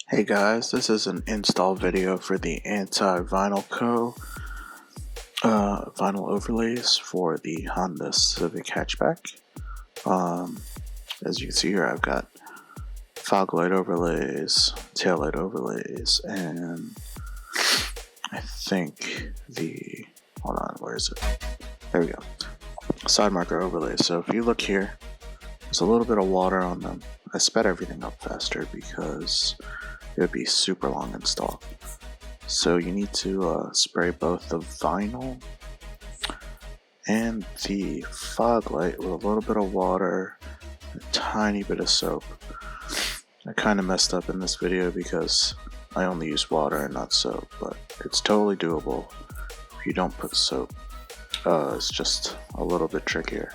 Hey guys, this is an install video for the Anti.VinylCo vinyl overlays for the Honda Civic Hatchback. As you can see here, I've got Foglight overlays, taillight overlays, and I think hold on, where is it? There we go. Sidemarker overlays. So if you look here, there's a little bit of water on them. I sped everything up faster because it would be super long install. So you need to spray both the vinyl and the Foglight with a little bit of water, a tiny bit of soap. I kind of messed up in this video because I only use water and not soap, but it's totally doable if you don't put soap. It's just a little bit trickier.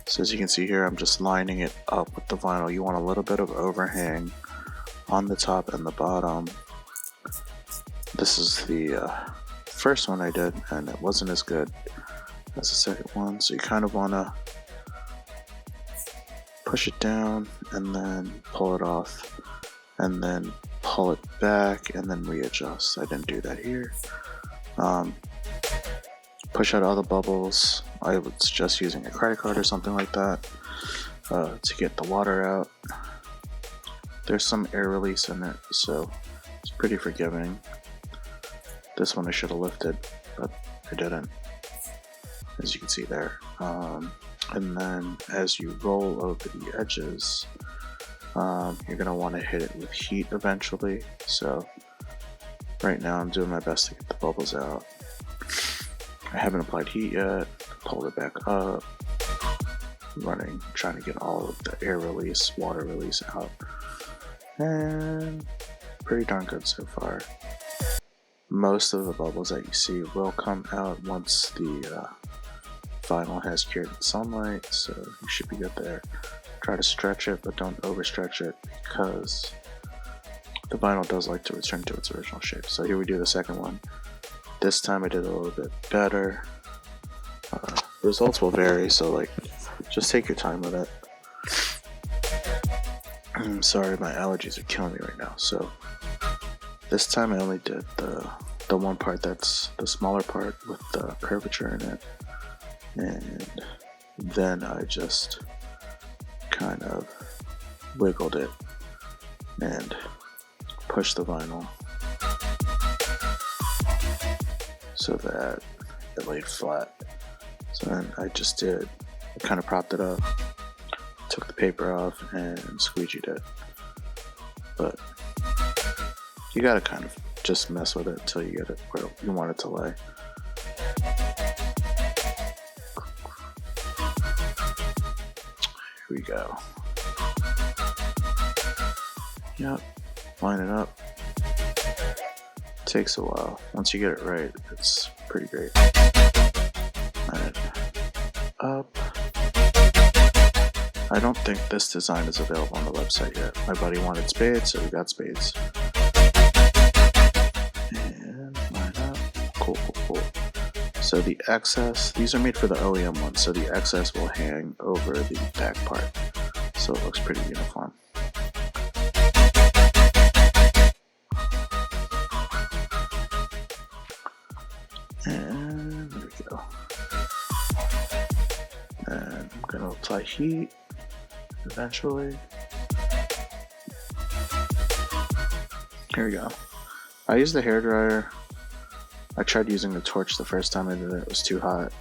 So as you can see here, I'm just lining it up with the vinyl. You want a little bit of overhang on the top and the bottom. This is the first one I did, and it wasn't as good as the second one. So you kind of want to push it down and then pull it off, and then pull it back and then readjust. I didn't do that here. Push out all the bubbles. I was just using a credit card or something like that to get the water out. There's some air release in it, so it's pretty forgiving. This one I should have lifted, but I didn't, as you can see there. And then as you roll over the edges, you're going to want to hit it with heat eventually. So right now I'm doing my best to get the bubbles out. I haven't applied heat yet. Pulled it back up. Trying to get all of the air release, water release out. And pretty darn good so far. Most of the bubbles that you see will come out once the vinyl has cured in sunlight, so you should be good there. Try to stretch it, but don't overstretch it because the vinyl does like to return to its original shape. So here we do the second one. This time I did a little bit better. Results will vary, so just take your time with it. I'm sorry, my allergies are killing me right now. So this time I only did the one part that's the smaller part with the curvature in it, and then I just kind of wiggled it and pushed the vinyl so that it laid flat. So then I kind of propped it up, took the paper off, and squeegeed it. But you gotta kind of just mess with it until you get it where you want it to lay. Here we go. Yep, line it up. Takes a while. Once you get it right, it's pretty great. Line it up. I don't think this design is available on the website yet. My buddy wanted spades, so we got spades. And line up. Cool. So the excess, these are made for the OEM ones, so the excess will hang over the back part. So it looks pretty uniform. And there we go. And I'm going to apply heat eventually. Here we go. I used the hairdryer. I tried using the torch the first time I did it. It was too hot.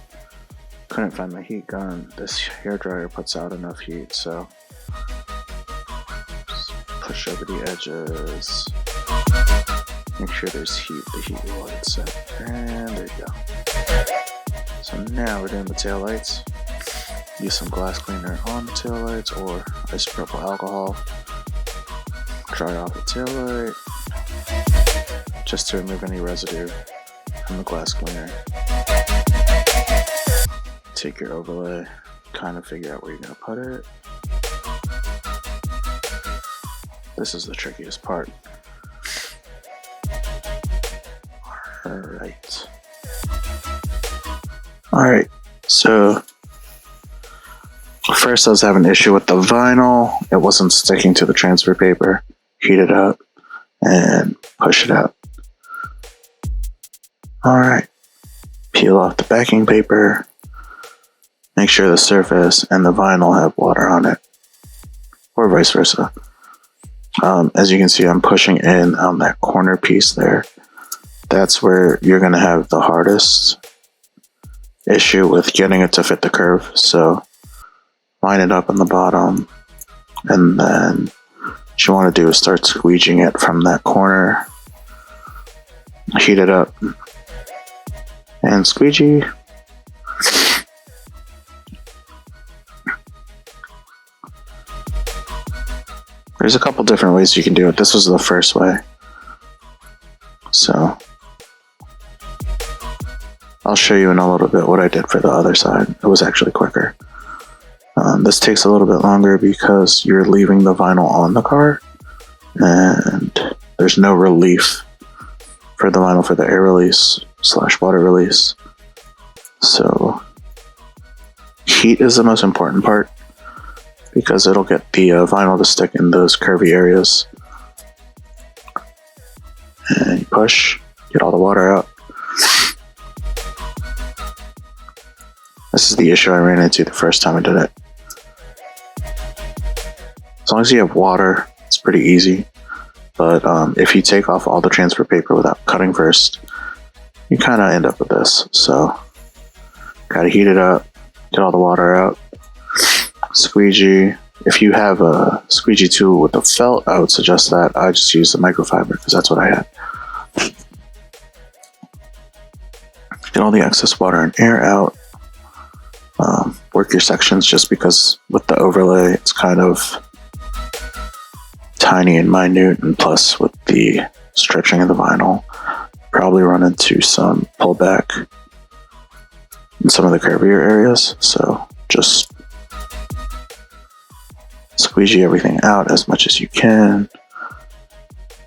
Couldn't find my heat gun. This hairdryer puts out enough heat, so just push over the edges. Make sure there's heat. The heat will let it set. And there you go. So now we're doing the taillights. Use some glass cleaner on the taillights or isopropyl alcohol. Dry off the taillight just to remove any residue from the glass cleaner. Take your overlay, kind of figure out where you're going to put it. This is the trickiest part. Alright, so first I was having an issue with the vinyl. It wasn't sticking to the transfer paper. Heat it up, and push it out. Alright, peel off the backing paper. Make sure the surface and the vinyl have water on it, or vice versa. As you can see, I'm pushing in on that corner piece there. That's where you're going to have the hardest issue with getting it to fit the curve. So line it up on the bottom, and then what you want to do is start squeegeeing it from that corner. Heat it up and squeegee. There's a couple different ways you can do it. This was the first way. So I'll show you in a little bit what I did for the other side. It was actually quicker. This takes a little bit longer because you're leaving the vinyl on the car and there's no relief for the vinyl for the air release / water release. So heat is the most important part because it'll get the vinyl to stick in those curvy areas. And you push, get all the water out. This is the issue I ran into the first time I did it. As long as you have water, it's pretty easy. But if you take off all the transfer paper without cutting first, you kind of end up with this. So, gotta heat it up, get all the water out. Squeegee. If you have a squeegee tool with a felt, I would suggest that. I just use the microfiber because that's what I had. Get all the excess water and air out. Work your sections just because with the overlay, it's kind of tiny and minute, and plus with the stretching of the vinyl, probably run into some pullback in some of the curvier areas. So just squeegee everything out as much as you can.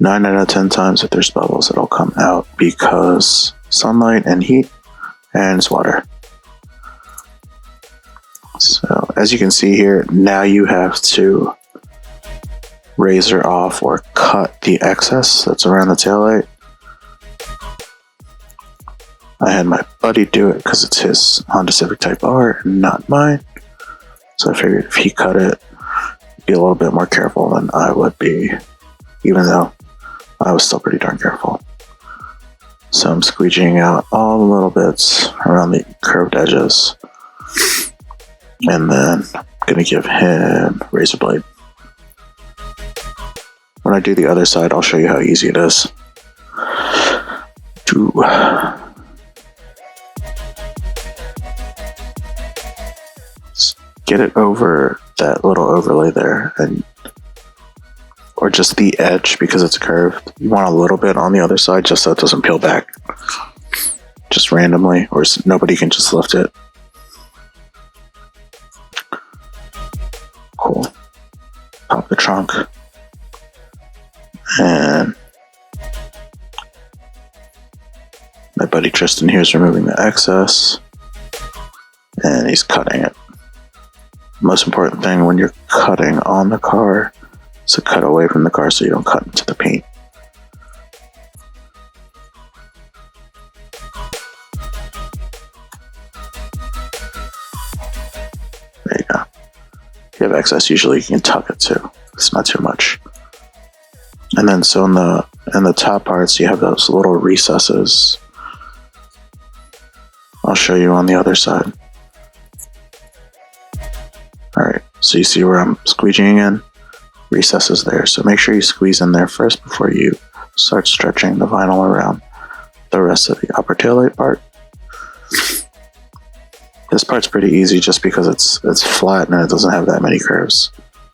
9 out of 10 times if there's bubbles, it'll come out because sunlight and heat and it's water. So as you can see here, now you have to razor off or cut the excess that's around the taillight. I had my buddy do it because it's his Honda Civic Type R, not mine. So I figured if he cut it, be a little bit more careful than I would be, even though I was still pretty darn careful. So I'm squeegeeing out all the little bits around the curved edges. And then I'm going to give him razor blade. When I do the other side, I'll show you how easy it is to get it over that little overlay there, and or just the edge because it's curved. You want a little bit on the other side just so it doesn't peel back just randomly, or nobody can just lift it. Cool. Pop the trunk. And my buddy Tristan here is removing the excess. And he's cutting it. Most important thing when you're cutting on the car is to cut away from the car so you don't cut into the paint. There you go. If you have excess, usually you can tuck it too. It's not too much. And then so in the top parts you have those little recesses. I'll show you on the other side. Alright, so you see where I'm squeegeeing in? Recesses there. So make sure you squeeze in there first before you start stretching the vinyl around the rest of the upper taillight part. This part's pretty easy just because it's flat and it doesn't have that many curves.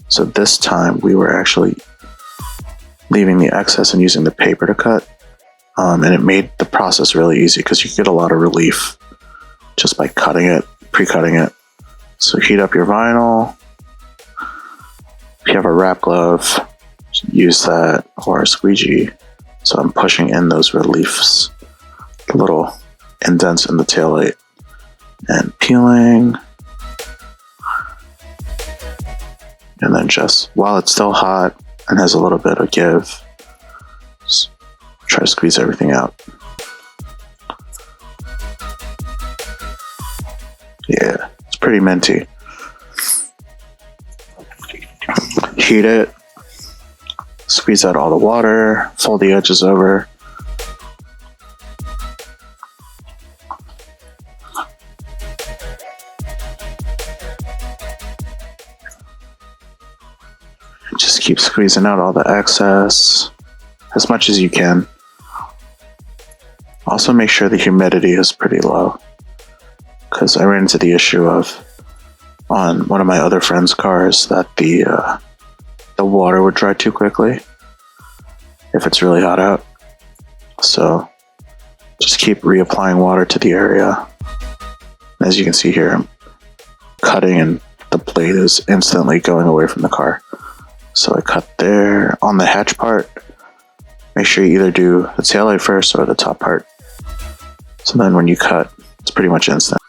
So this time we were actually leaving the excess and using the paper to cut. And it made the process really easy because you get a lot of relief just by cutting it, pre-cutting it. So heat up your vinyl. If you have a wrap glove, use that, or a squeegee. So I'm pushing in those reliefs, the little indents in the taillight, and peeling. And then just while it's still hot and has a little bit of give, Try to squeeze everything out. Yeah, it's pretty minty. Heat it. Squeeze out all the water. Fold the edges over. Just keep squeezing out all the excess as much as you can. Also make sure the humidity is pretty low, because I ran into the issue of, on one of my other friends' cars, that the water would dry too quickly if it's really hot out. So just keep reapplying water to the area. As you can see here, I'm cutting and the blade is instantly going away from the car. So I cut there. On the hatch part, make sure you either do the taillight first or the top part. So then when you cut, it's pretty much instant.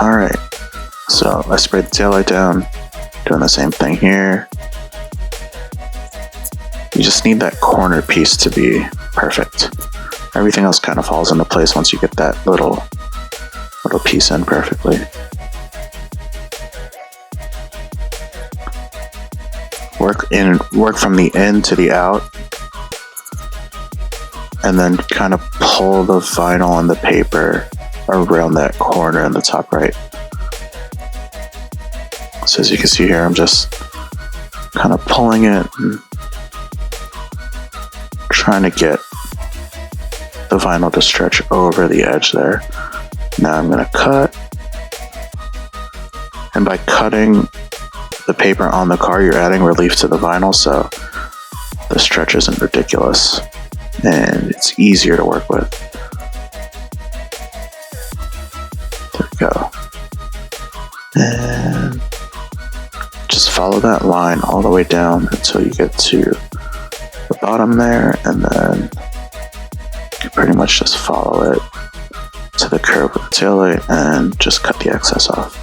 Alright, so I sprayed the taillight down, doing the same thing here. You just need that corner piece to be perfect. Everything else kind of falls into place once you get that little piece in perfectly. Work from the in to the out, and then kind of pull the vinyl and the paper around that corner in the top right. So as you can see here, I'm just kind of pulling it and trying to get the vinyl to stretch over the edge there. Now I'm going to cut, and by cutting the paper on the car, you're adding relief to the vinyl, so the stretch isn't ridiculous and it's easier to work with. There we go. And just follow that line all the way down until you get to the bottom there, and then you pretty much just follow it to the curve of the taillight and just cut the excess off.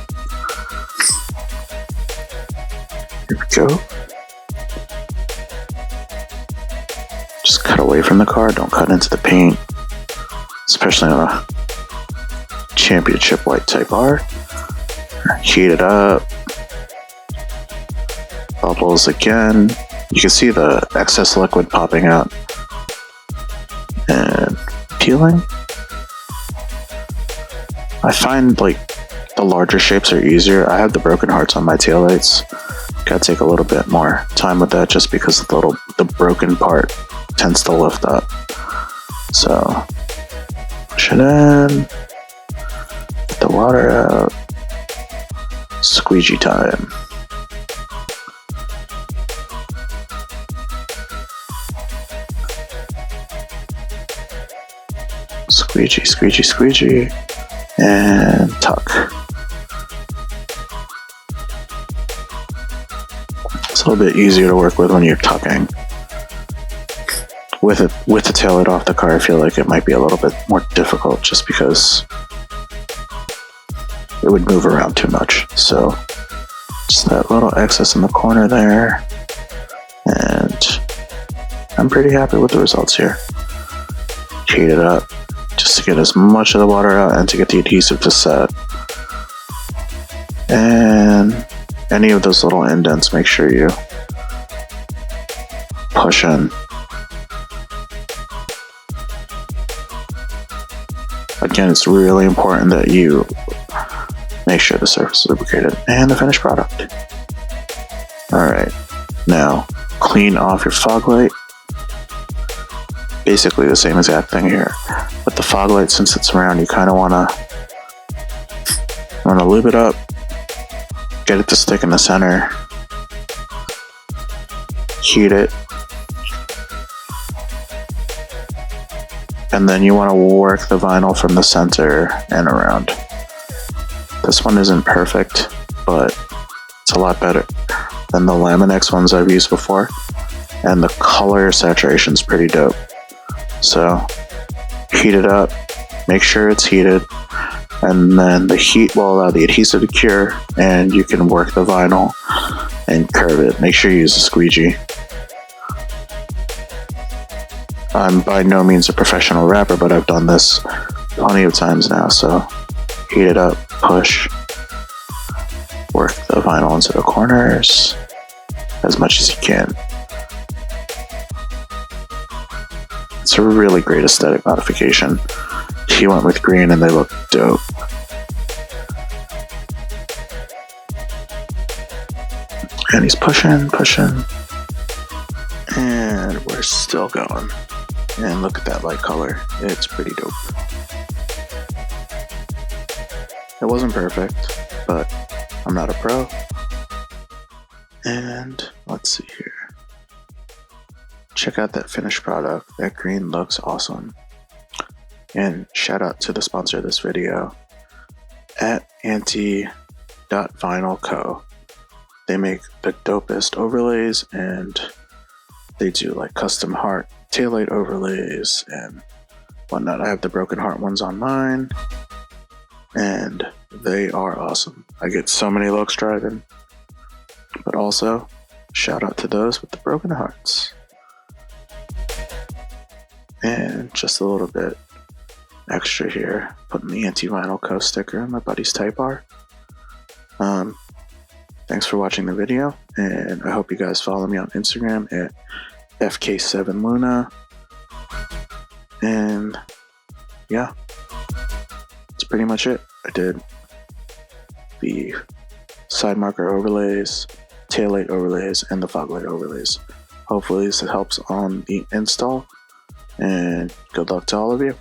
Here we go. Just cut away from the car, don't cut into the paint, especially on a championship white Type R. Heat it up. Bubbles again. You can see the excess liquid popping out and peeling. I find like the larger shapes are easier. I have the broken hearts on my taillights. Gotta take a little bit more time with that just because the broken part tends to lift up. So push it in, get the water out, squeegee time. Squeegee, squeegee, squeegee, and tuck. It's a little bit easier to work with when you're tucking. With the taillight off the car, I feel like it might be a little bit more difficult just because it would move around too much. So just that little excess in the corner there, and I'm pretty happy with the results here. Heat it up just to get as much of the water out and to get the adhesive to set. And any of those little indents, make sure you push in. Again, it's really important that you make sure the surface is lubricated. And the finished product. Alright, now clean off your Foglight. Basically the same exact thing here. But the Foglight, since it's round, you kind of want to lube it up, get it to stick in the center, heat it, and then you want to work the vinyl from the center and around. This one isn't perfect, but it's a lot better than the Laminex ones I've used before, and the color saturation is pretty dope. So heat it up, make sure it's heated, and then the heat will allow the adhesive to cure, and you can work the vinyl and curve it. Make sure you use a squeegee. I'm by no means a professional rapper, but I've done this plenty of times now, so heat it up, push, work the vinyl into the corners as much as you can. It's a really great aesthetic modification. He went with green and they look dope. And he's pushing, and we're still going. And look at that light color. It's pretty dope. It wasn't perfect, but I'm not a pro. And let's see here. Check out that finished product. That green looks awesome. And shout out to the sponsor of this video, at Anti.VinylCo. They make the dopest overlays, and they do like custom heart taillight overlays and whatnot. I have the broken heart ones on mine, and they are awesome. I get so many looks driving. But also, shout out to those with the broken hearts. And just a little bit extra here, putting the Anti.VinylCo sticker on my buddy's Type R. Thanks for watching the video, and I hope you guys follow me on Instagram at FK7Luna. And yeah, that's pretty much it. I did the Sidemarker overlays, taillight overlays, and the Foglight overlays. Hopefully this helps on the install, and good luck to all of you.